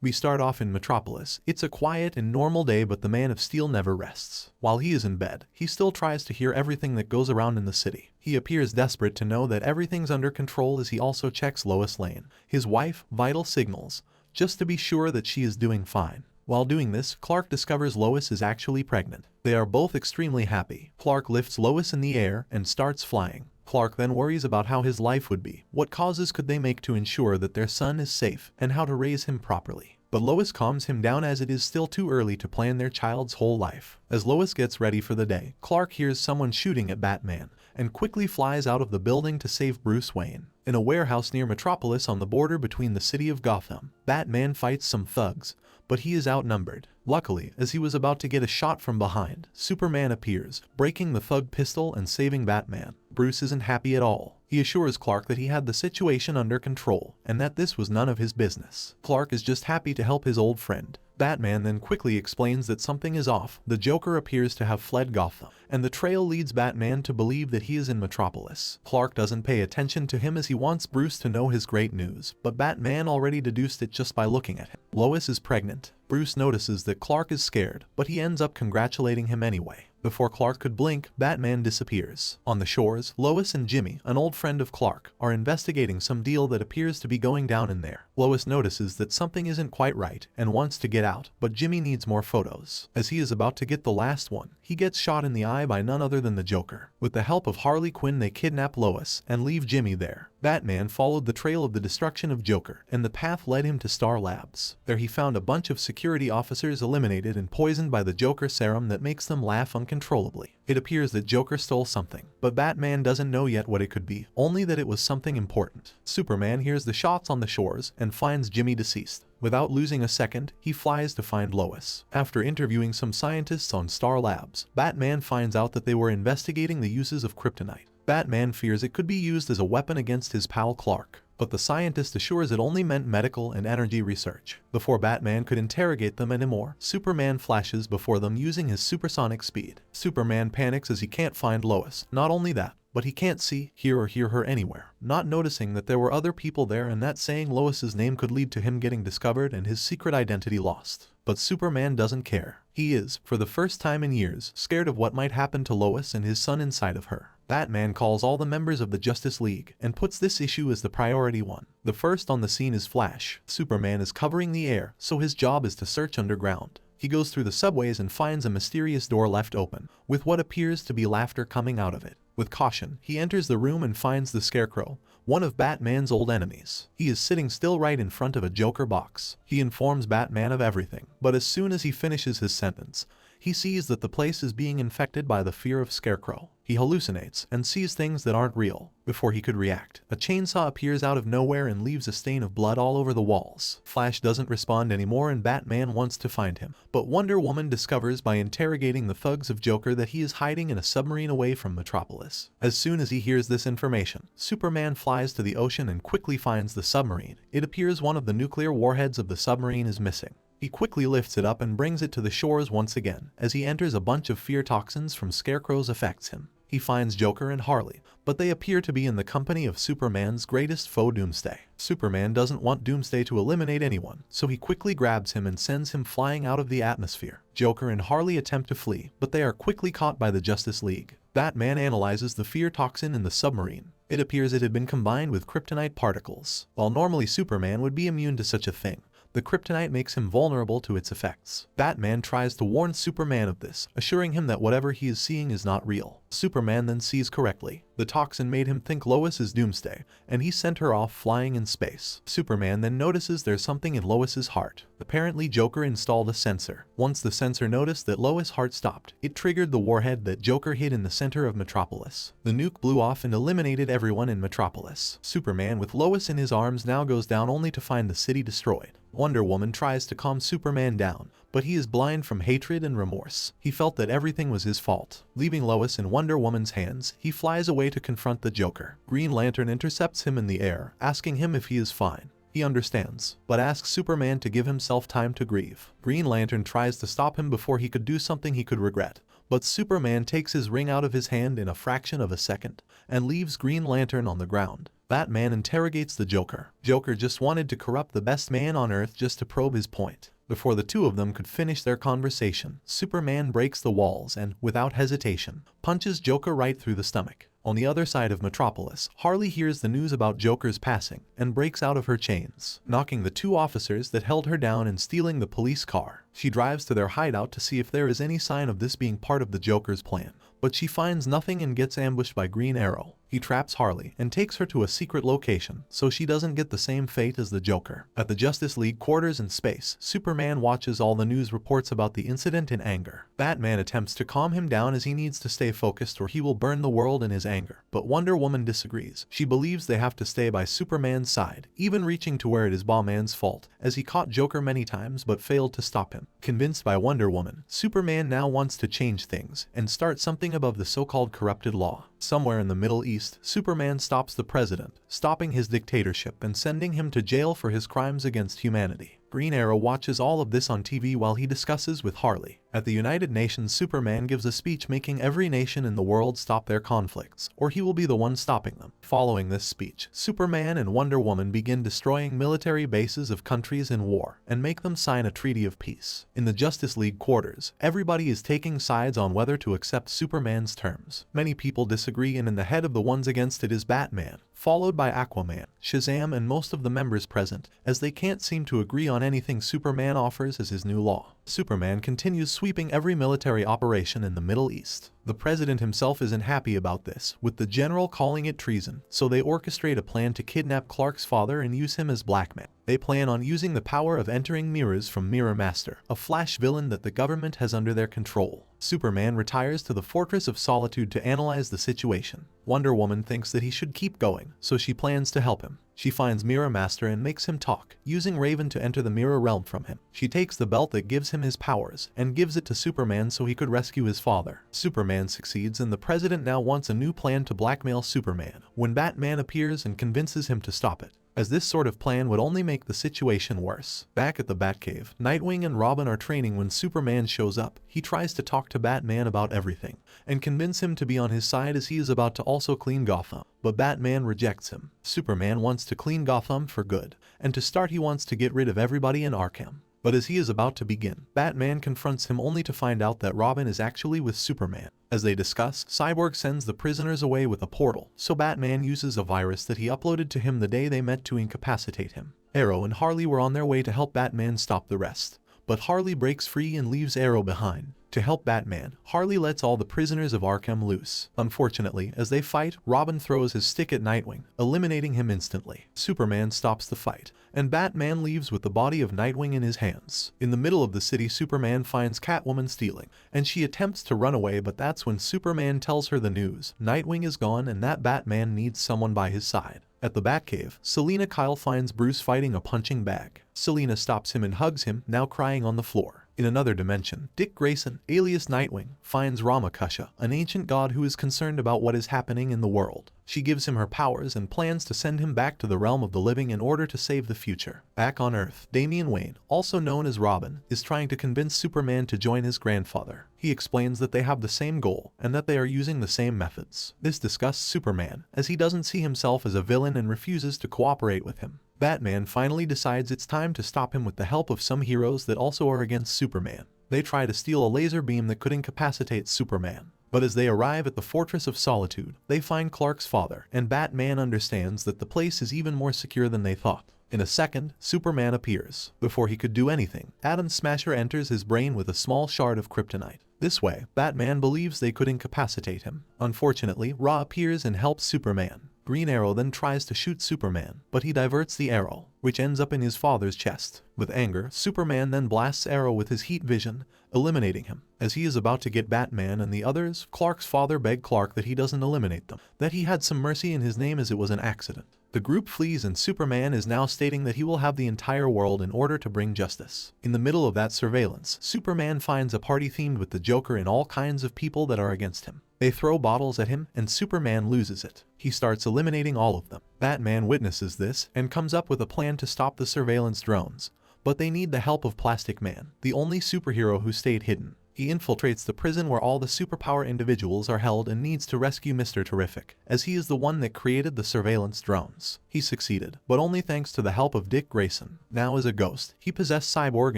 We start off in Metropolis. It's a quiet and normal day, but the Man of Steel never rests. While he is in bed, he still tries to hear everything that goes around in the city. He appears desperate to know that everything's under control as he also checks Lois Lane, his wife, vital signals, just to be sure that she is doing fine. While doing this, Clark discovers Lois is actually pregnant. They are both extremely happy. Clark lifts Lois in the air and starts flying. Clark then worries about how his life would be, what causes could they make to ensure that their son is safe, and how to raise him properly. But Lois calms him down as it is still too early to plan their child's whole life. As Lois gets ready for the day, Clark hears someone shooting at Batman, and quickly flies out of the building to save Bruce Wayne. In a warehouse near Metropolis on the border between the city of Gotham, Batman fights some thugs, but he is outnumbered. Luckily, as he was about to get a shot from behind, Superman appears, breaking the thug pistol and saving Batman. Bruce isn't happy at all. He assures Clark that he had the situation under control, and that this was none of his business. Clark is just happy to help his old friend. Batman then quickly explains that something is off. The Joker appears to have fled Gotham, and the trail leads Batman to believe that he is in Metropolis. Clark doesn't pay attention to him as he wants Bruce to know his great news, but Batman already deduced it just by looking at him. Lois is pregnant. Bruce notices that Clark is scared, but he ends up congratulating him anyway. Before Clark could blink, Batman disappears. On the shores, Lois and Jimmy, an old friend of Clark, are investigating some deal that appears to be going down in there. Lois notices that something isn't quite right and wants to get out, but Jimmy needs more photos. As he is about to get the last one, he gets shot in the eye by none other than the Joker. With the help of Harley Quinn, they kidnap Lois and leave Jimmy there. Batman followed the trail of the destruction of Joker, and the path led him to Star Labs. There he found a bunch of security officers eliminated and poisoned by the Joker serum that makes them laugh uncontrollably. It appears that Joker stole something, but Batman doesn't know yet what it could be, only that it was something important. Superman hears the shots on the shores and finds Jimmy deceased. Without losing a second, he flies to find Lois. After interviewing some scientists on Star Labs, Batman finds out that they were investigating the uses of kryptonite. Batman fears it could be used as a weapon against his pal Clark, but the scientist assures it only meant medical and energy research. Before Batman could interrogate them anymore, Superman flashes before them using his supersonic speed. Superman panics as he can't find Lois. Not only that, but he can't see, hear, or hear her anywhere, not noticing that there were other people there and that saying Lois's name could lead to him getting discovered and his secret identity lost. But Superman doesn't care. He is, for the first time in years, scared of what might happen to Lois and his son inside of her. Batman calls all the members of the Justice League and puts this issue as the priority one. The first on the scene is Flash. Superman is covering the air, so his job is to search underground. He goes through the subways and finds a mysterious door left open, with what appears to be laughter coming out of it. With caution, he enters the room and finds the Scarecrow, one of Batman's old enemies. He is sitting still right in front of a Joker box. He informs Batman of everything, but as soon as he finishes his sentence, he sees that the place is being infected by the fear of Scarecrow. He hallucinates and sees things that aren't real. Before he could react, a chainsaw appears out of nowhere and leaves a stain of blood all over the walls. Flash doesn't respond anymore and Batman wants to find him, but Wonder Woman discovers by interrogating the thugs of Joker that he is hiding in a submarine away from Metropolis. As soon as he hears this information, Superman flies to the ocean and quickly finds the submarine. It appears one of the nuclear warheads of the submarine is missing. He quickly lifts it up and brings it to the shores once again. As he enters, a bunch of fear toxins from Scarecrows affects him. He finds Joker and Harley, but they appear to be in the company of Superman's greatest foe, Doomsday. Superman doesn't want Doomsday to eliminate anyone, so he quickly grabs him and sends him flying out of the atmosphere. Joker and Harley attempt to flee, but they are quickly caught by the Justice League. Batman analyzes the fear toxin in the submarine. It appears it had been combined with kryptonite particles. While normally Superman would be immune to such a thing, the kryptonite makes him vulnerable to its effects. Batman tries to warn Superman of this, assuring him that whatever he is seeing is not real. Superman then sees correctly. The toxin made him think Lois is Doomsday, and he sent her off flying in space. Superman then notices there's something in Lois's heart. Apparently Joker installed a sensor. Once the sensor noticed that Lois' heart stopped, it triggered the warhead that Joker hid in the center of Metropolis. The nuke blew off and eliminated everyone in Metropolis. Superman, with Lois in his arms, now goes down only to find the city destroyed. Wonder Woman tries to calm Superman down, but he is blind from hatred and remorse. He felt that everything was his fault. Leaving Lois in Wonder Woman's hands, he flies away to confront the Joker. Green Lantern intercepts him in the air, asking him if he is fine. He understands, but asks Superman to give himself time to grieve. Green Lantern tries to stop him before he could do something he could regret, but Superman takes his ring out of his hand in a fraction of a second and leaves Green Lantern on the ground. Batman interrogates the Joker. Joker just wanted to corrupt the best man on Earth just to probe his point. Before the two of them could finish their conversation, Superman breaks the walls and, without hesitation, punches Joker right through the stomach. On the other side of Metropolis, Harley hears the news about Joker's passing and breaks out of her chains, knocking the two officers that held her down and stealing the police car. She drives to their hideout to see if there is any sign of this being part of the Joker's plan, but she finds nothing and gets ambushed by Green Arrow. He traps Harley and takes her to a secret location so she doesn't get the same fate as the Joker. At the Justice League quarters in space, Superman watches all the news reports about the incident in anger. Batman attempts to calm him down as he needs to stay focused or he will burn the world in his anger. But Wonder Woman disagrees. She believes they have to stay by Superman's side, even reaching to where it is Batman's fault, as he caught Joker many times but failed to stop him. Convinced by Wonder Woman, Superman now wants to change things and start something above the so-called corrupted law. Somewhere in the Middle East, Superman stops the president, stopping his dictatorship and sending him to jail for his crimes against humanity. Green Arrow watches all of this on TV while he discusses with Harley. At the United Nations, Superman gives a speech making every nation in the world stop their conflicts, or he will be the one stopping them. Following this speech, Superman and Wonder Woman begin destroying military bases of countries in war and make them sign a treaty of peace. In the Justice League quarters, everybody is taking sides on whether to accept Superman's terms. Many people disagree, and in the head of the ones against it is Batman, followed by Aquaman, Shazam, and most of the members present, as they can't seem to agree on anything Superman offers as his new law. Superman continues sweeping every military operation in the Middle East. The president himself isn't happy about this, with the general calling it treason, so they orchestrate a plan to kidnap Clark's father and use him as blackmail. They plan on using the power of entering mirrors from Mirror Master, a Flash villain that the government has under their control. Superman retires to the Fortress of Solitude to analyze the situation. Wonder Woman thinks that he should keep going, so she plans to help him. She finds Mirror Master and makes him talk, using Raven to enter the mirror realm from him. She takes the belt that gives him his powers and gives it to Superman so he could rescue his father. Superman succeeds, and the president now wants a new plan to blackmail Superman, when Batman appears and convinces him to stop it, as this sort of plan would only make the situation worse. Back at the Batcave, Nightwing and Robin are training when Superman shows up. He tries to talk to Batman about everything and convince him to be on his side as he is about to also clean Gotham, but Batman rejects him. Superman wants to clean Gotham for good, and to start he wants to get rid of everybody in Arkham. But as he is about to begin, Batman confronts him only to find out that Robin is actually with Superman. As they discuss, Cyborg sends the prisoners away with a portal, so Batman uses a virus that he uploaded to him the day they met to incapacitate him. Arrow and Harley were on their way to help Batman stop the rest, but Harley breaks free and leaves Arrow behind. To help Batman, Harley lets all the prisoners of Arkham loose. Unfortunately, as they fight, Robin throws his stick at Nightwing, eliminating him instantly. Superman stops the fight, and Batman leaves with the body of Nightwing in his hands. In the middle of the city, Superman finds Catwoman stealing, and she attempts to run away, but that's when Superman tells her the news. Nightwing is gone and that Batman needs someone by his side. At the Batcave, Selina Kyle finds Bruce fighting a punching bag. Selina stops him and hugs him, now crying on the floor. In another dimension, Dick Grayson, alias Nightwing, finds Ramakusha, an ancient god who is concerned about what is happening in the world. She gives him her powers and plans to send him back to the realm of the living in order to save the future. Back on Earth, Damian Wayne, also known as Robin, is trying to convince Superman to join his grandfather. He explains that they have the same goal and that they are using the same methods. This disgusts Superman, as he doesn't see himself as a villain and refuses to cooperate with him. Batman finally decides it's time to stop him with the help of some heroes that also are against Superman. They try to steal a laser beam that could incapacitate Superman. But as they arrive at the Fortress of Solitude, they find Clark's father, and Batman understands that the place is even more secure than they thought. In a second, Superman appears. Before he could do anything, Atom Smasher enters his brain with a small shard of kryptonite. This way, Batman believes they could incapacitate him. Unfortunately, Ra appears and helps Superman. Green Arrow then tries to shoot Superman, but he diverts the arrow, which ends up in his father's chest. With anger, Superman then blasts Arrow with his heat vision, eliminating him. As he is about to get Batman and the others, Clark's father begs Clark that he doesn't eliminate them, that he had some mercy in his name as it was an accident. The group flees and Superman is now stating that he will have the entire world in order to bring justice. In the middle of that surveillance, Superman finds a party themed with the Joker and all kinds of people that are against him. They throw bottles at him and Superman loses it. He starts eliminating all of them. Batman witnesses this and comes up with a plan to stop the surveillance drones, but they need the help of Plastic Man, the only superhero who stayed hidden. He infiltrates the prison where all the superpower individuals are held and needs to rescue Mr. Terrific, as he is the one that created the surveillance drones. He succeeded, but only thanks to the help of Dick Grayson. Now as a ghost, he possessed Cyborg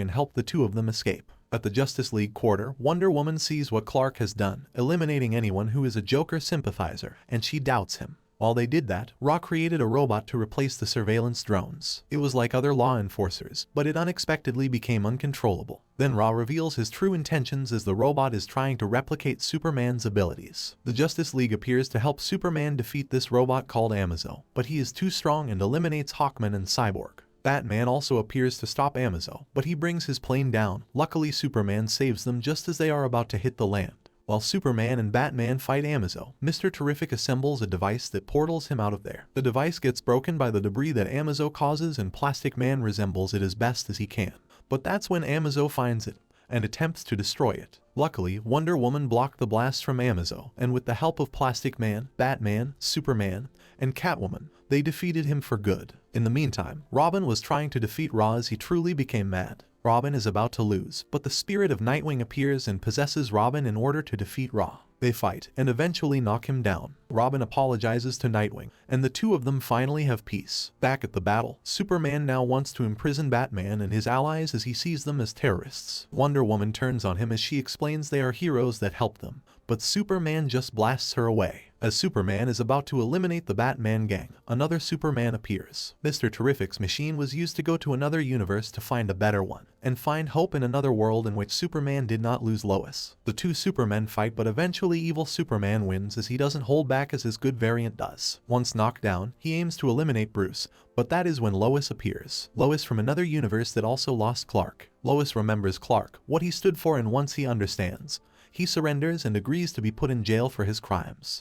and helped the two of them escape. At the Justice League quarter, Wonder Woman sees what Clark has done, eliminating anyone who is a Joker sympathizer, and she doubts him. While they did that, Raw created a robot to replace the surveillance drones. It was like other law enforcers, but it unexpectedly became uncontrollable. Then Raw reveals his true intentions as the robot is trying to replicate Superman's abilities. The Justice League appears to help Superman defeat this robot called Amazo, but he is too strong and eliminates Hawkman and Cyborg. Batman also appears to stop Amazo, but he brings his plane down. Luckily, Superman saves them just as they are about to hit the land. While Superman and Batman fight Amazo, Mr. Terrific assembles a device that portals him out of there. The device gets broken by the debris that Amazo causes, and Plastic Man resembles it as best as he can. But that's when Amazo finds it and attempts to destroy it. Luckily, Wonder Woman blocked the blast from Amazo, and with the help of Plastic Man, Batman, Superman, and Catwoman, they defeated him for good. In the meantime, Robin was trying to defeat Raw as he truly became mad. Robin is about to lose, but the spirit of Nightwing appears and possesses Robin in order to defeat Raw. They fight, and eventually knock him down. Robin apologizes to Nightwing, and the two of them finally have peace. Back at the battle, Superman now wants to imprison Batman and his allies as he sees them as terrorists. Wonder Woman turns on him as she explains they are heroes that helped them, but Superman just blasts her away. As Superman is about to eliminate the Batman gang, another Superman appears. Mr. Terrific's machine was used to go to another universe to find a better one, and find hope in another world in which Superman did not lose Lois. The two Supermen fight, but eventually evil Superman wins as he doesn't hold back as his good variant does. Once knocked down, he aims to eliminate Bruce, but that is when Lois appears. Lois from another universe that also lost Clark. Lois remembers Clark, what he stood for, and once he understands, he surrenders and agrees to be put in jail for his crimes.